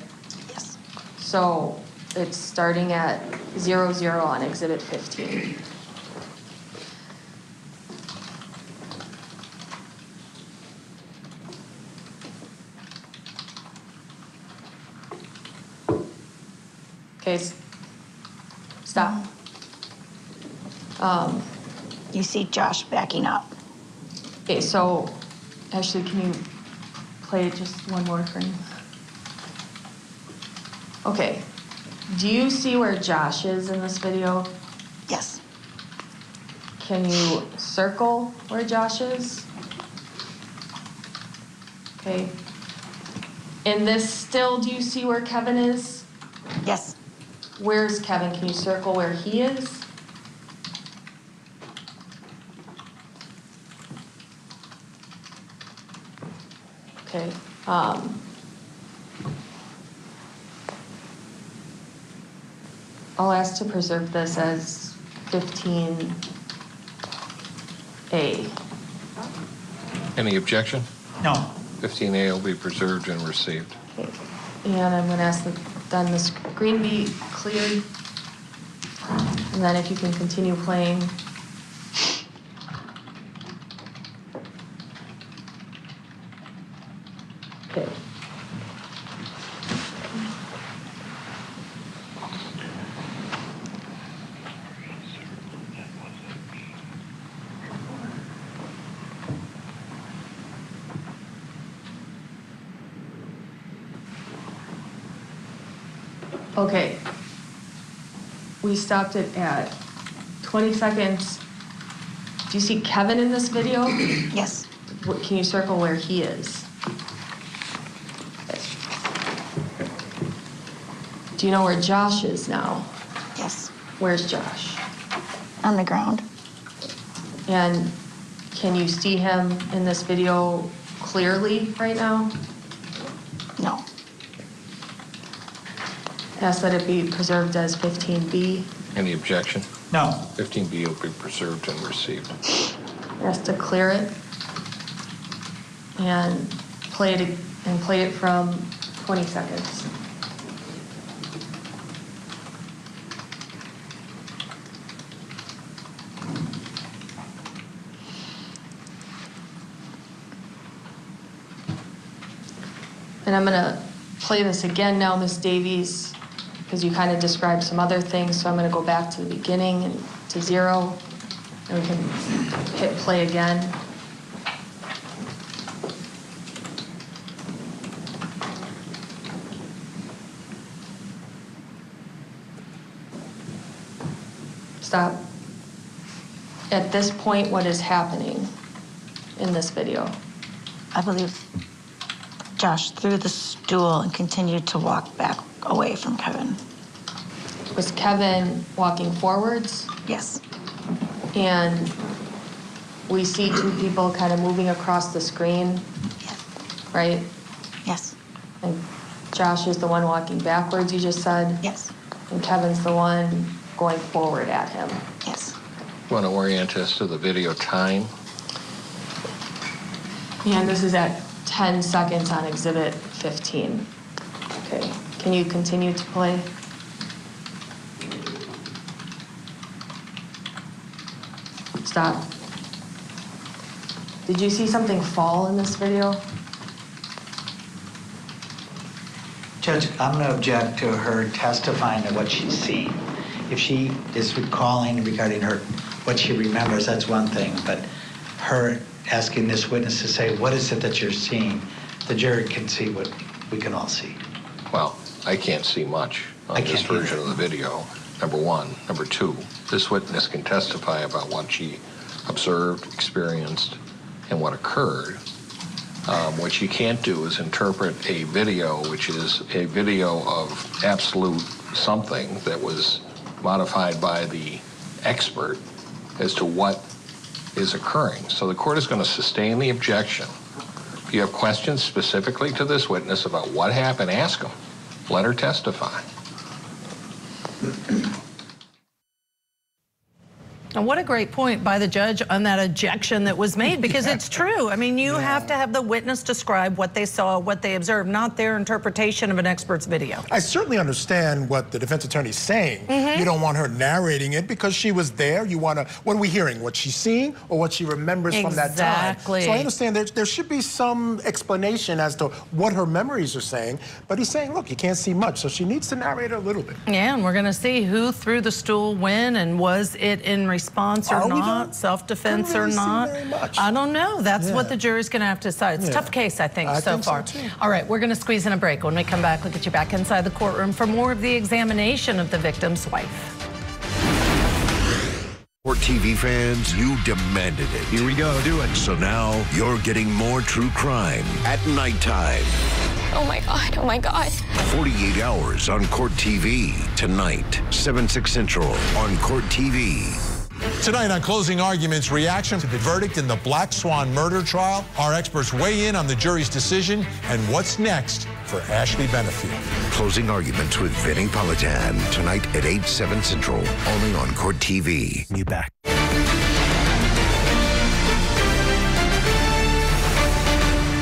Yes. So it's starting at 00 on Exhibit 15. Okay, stop. You see Josh backing up. Okay, so Ashley, can you play just one more frame? Okay, do you see where Josh is in this video? Yes. Can you circle where Josh is? Okay. In this still, do you see where Kevin is? Yes. Where's Kevin? Can you circle where he is? Okay. I'll ask to preserve this as 15A. Any objection? No. 15A will be preserved and received. Okay. And I'm going to ask that then the screen be cleared. And then if you can continue playing. Okay. Okay. We stopped it at 20 seconds. Do you see Kevin in this video? Yes. Can you circle where he is? Okay. Do you know where Josh is now? Yes. Where's Josh? On the ground. And can you see him in this video clearly right now? No. Ask that it be preserved as 15B. Any objection? No. 15B will be preserved and received. Ask to clear it and play it from 20 seconds. And I'm gonna play this again now, Ms. Davies, because you kind of described some other things, so I'm gonna go back to the beginning and to 0, and we can hit play again. Stop. At this point, what is happening in this video? I believe Josh threw the stool and continued to walk back away from Kevin. Was Kevin walking forwards? Yes. And we see two people kind of moving across the screen, right? Yes. And Josh is the one walking backwards, you just said? Yes. And Kevin's the one going forward at him? Yes. Want to orient us to the video time? And this is at 10 seconds on exhibit 15. Okay, can you continue to play? Stop. Did you see something fall in this video? Judge, I'm going to object to her testifying to what she's seen. If she is recalling regarding what she remembers, that's one thing, but her asking this witness to say, what is it that you're seeing? The jury can see what we can all see. Well, I can't see much on this version of the video, number one. Number two, this witness can testify about what she observed, experienced, and what occurred. What she can't do is interpret a video, which is a video of absolute something that was modified by the expert as to what is occurring. So the court is going to sustain the objection. If you have questions specifically to this witness about what happened, ask them. Let her testify. And what a great point by the judge on that objection that was made, because it's true. I mean, you have to have the witness describe what they saw, what they observed, not their interpretation of an expert's video. I certainly understand what the defense attorney's saying. You don't want her narrating it because she was there. You want to, what are we hearing? What she's seeing or what she remembers from that time? So I understand there should be some explanation as to what her memories are saying, but he's saying, look, you can't see much, so she needs to narrate it a little bit. Yeah, and we're going to see who threw the stool when, and was it in response or not, self-defense or not. I don't know. That's what the jury's going to have to decide. It's a tough case, I think, so far. All right, we're going to squeeze in a break. When we come back, we'll get you back inside the courtroom for more of the examination of the victim's wife. Court TV fans, you demanded it. Here we go, do it. So now you're getting more true crime at nighttime. Oh my God, oh my God. 48 hours on Court TV. Tonight, 7/6 Central on Court TV. Tonight on Closing Arguments, reaction to the verdict in the Black Swan murder trial. Our experts weigh in on the jury's decision and what's next for Ashley Benefield. Closing Arguments with Vinnie Politan. Tonight at 8/7 Central, only on Court TV. Be back.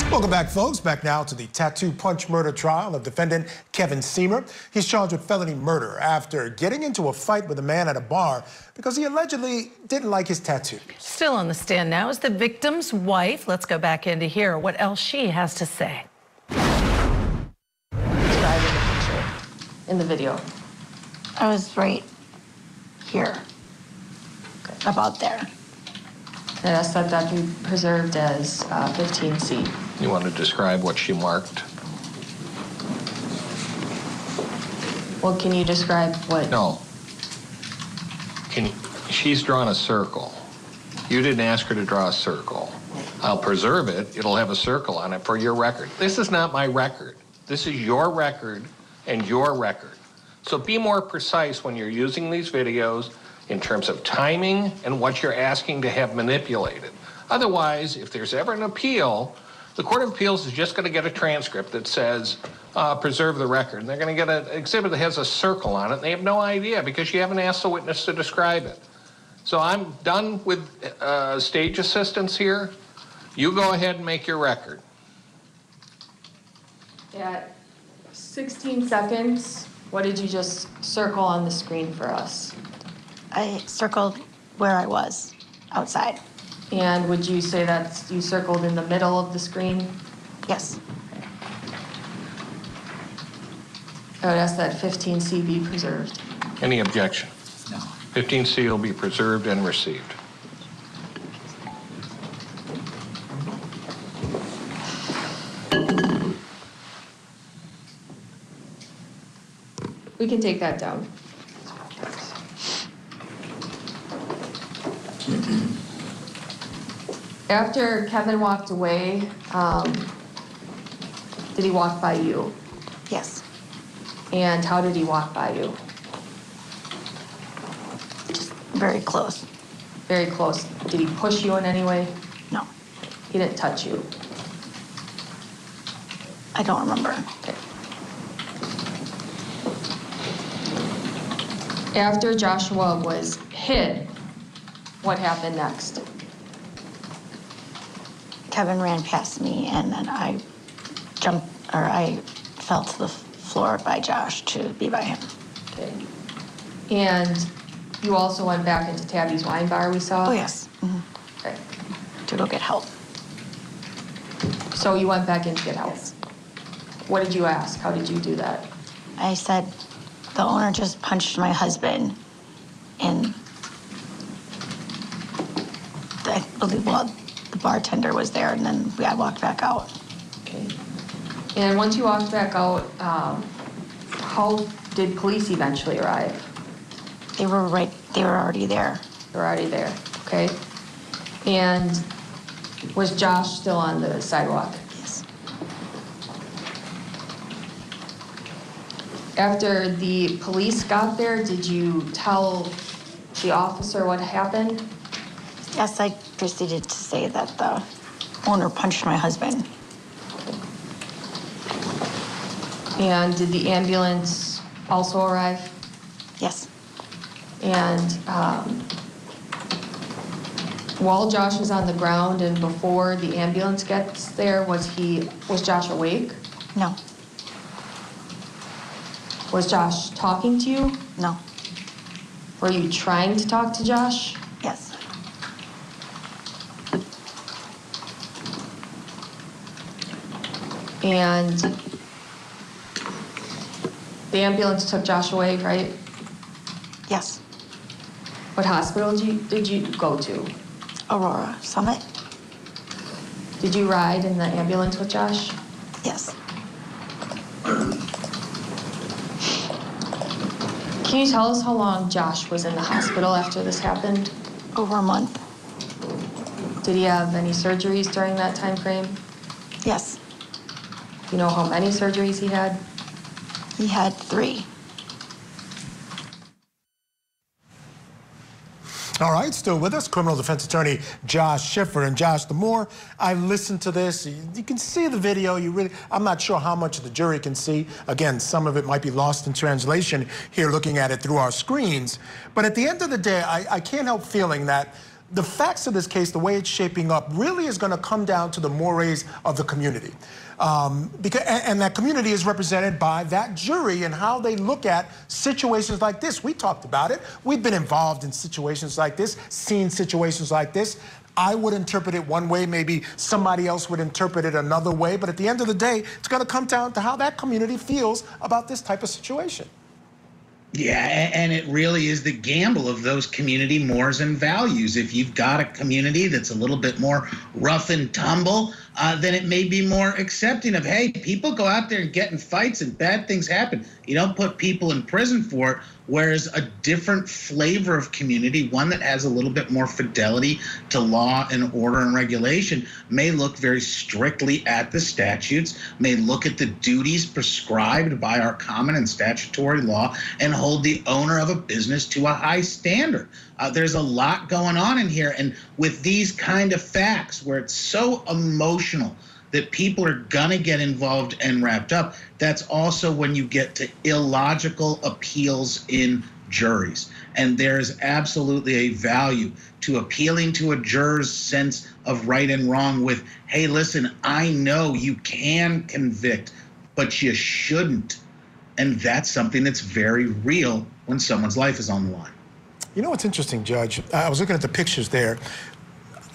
Welcome back, folks. Back now to the tattoo punch murder trial of defendant Kevin Sehmer. He's charged with felony murder after getting into a fight with a man at a bar because he allegedly didn't like his tattoo. Still on the stand now is the victim's wife. Let's go back in to hear what else she has to say. Describe in the picture, in the video. I was right here, about there. And I asked that that be preserved as 15C. You want to describe what she marked? Well, can you describe what? No. She's drawn a circle. You didn't ask her to draw a circle. I'll preserve it. It'll have a circle on it for your record. This is not my record. This is your record and your record. So be more precise when you're using these videos in terms of timing and what you're asking to have manipulated. Otherwise, if there's ever an appeal, the Court of Appeals is just going to get a transcript that says, preserve the record. And they're going to get an exhibit that has a circle on it, and they have no idea because you haven't asked the witness to describe it. So I'm done with stage assistance here. You go ahead and make your record. At 16 seconds, what did you just circle on the screen for us? I circled where I was, outside. And would you say that you circled in the middle of the screen? Yes. I would ask that 15C be preserved. Any objection? No. 15C will be preserved and received. We can take that down. After Kevin walked away, did he walk by you? Yes. And how did he walk by you? Very close. Very close. Did he push you in any way? No. He didn't touch you? I don't remember. Okay. After Joshua was hit, what happened next? Kevin ran past me, and then I fell to the floor by Josh to be by him. Okay. And you also went back into Tabby's wine bar, we saw? Oh, yes. Mm-hmm. Okay. To go get help. So you went back in to get help? Yes. What did you ask? How did you do that? I said, the owner just punched my husband, and I believe, well, the bartender was there, and then I walked back out. Okay. And once you walked back out, how did police eventually arrive? They were already there. They were already there, okay. And was Josh still on the sidewalk? Yes. After the police got there, did you tell the officer what happened? Yes, I proceeded to say that the owner punched my husband. And did the ambulance also arrive? Yes. And while Josh was on the ground and before the ambulance gets there, was Josh awake? No. Was Josh talking to you? No. Were you trying to talk to Josh? Yes. And the ambulance took Josh away, right? Yes. What hospital did you go to? Aurora Summit. Did you ride in the ambulance with Josh? Yes. Can you tell us how long Josh was in the hospital after this happened? Over a month. Did he have any surgeries during that time frame? Yes. Do you know how many surgeries he had? He had 3. All right, still with us, criminal defense attorney Josh Schiffer. And Josh, the more I listen to this, you can see the video. I'm not sure how much the jury can see. Again, some of it might be lost in translation here looking at it through our screens. But at the end of the day, I can't help feeling that the facts of this case, the way it's shaping up, really is going to come down to the mores of the community. And that community is represented by that jury and how they look at situations like this. We talked about it. We've been involved in situations like this, seen situations like this. I would interpret it one way, maybe somebody else would interpret it another way. But at the end of the day, it's going to come down to how that community feels about this type of situation. Yeah, and it really is the gamble of those community mores and values. If you've got a community that's a little bit more rough and tumble, then it may be more accepting of, hey, people go out there and get in fights and bad things happen. You don't put people in prison for it. Whereas a different flavor of community, one that has a little bit more fidelity to law and order and regulation, may look very strictly at the statutes, may look at the duties prescribed by our common and statutory law, and hold the owner of a business to a high standard. There's a lot going on in here. And with these kind of facts where it's so emotional that people are gonna get involved and wrapped up, that's also when you get to illogical appeals in juries. And there's absolutely a value to appealing to a juror's sense of right and wrong with, hey, listen, I know you can convict, but you shouldn't. And that's something that's very real when someone's life is on the line. You know what's interesting, Judge? I was looking at the pictures there.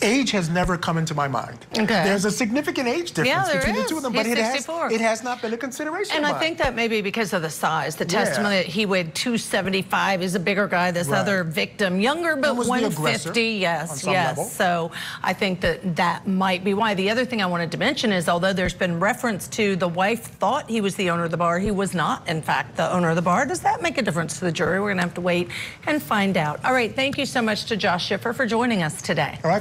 Age has never come into my mind. Okay. There's a significant age difference between the two of them, but it has not been a consideration. And I think that may be because of the size. The testimony that he weighed 275 is a bigger guy. This other victim, younger but 150. Yes. Level. So I think that might be why. The other thing I wanted to mention is, although there's been reference to the wife thought he was the owner of the bar, he was not, in fact, the owner of the bar. Does that make a difference to the jury? We're going to have to wait and find out. All right. Thank you so much to Josh Schiffer for joining us today. All right.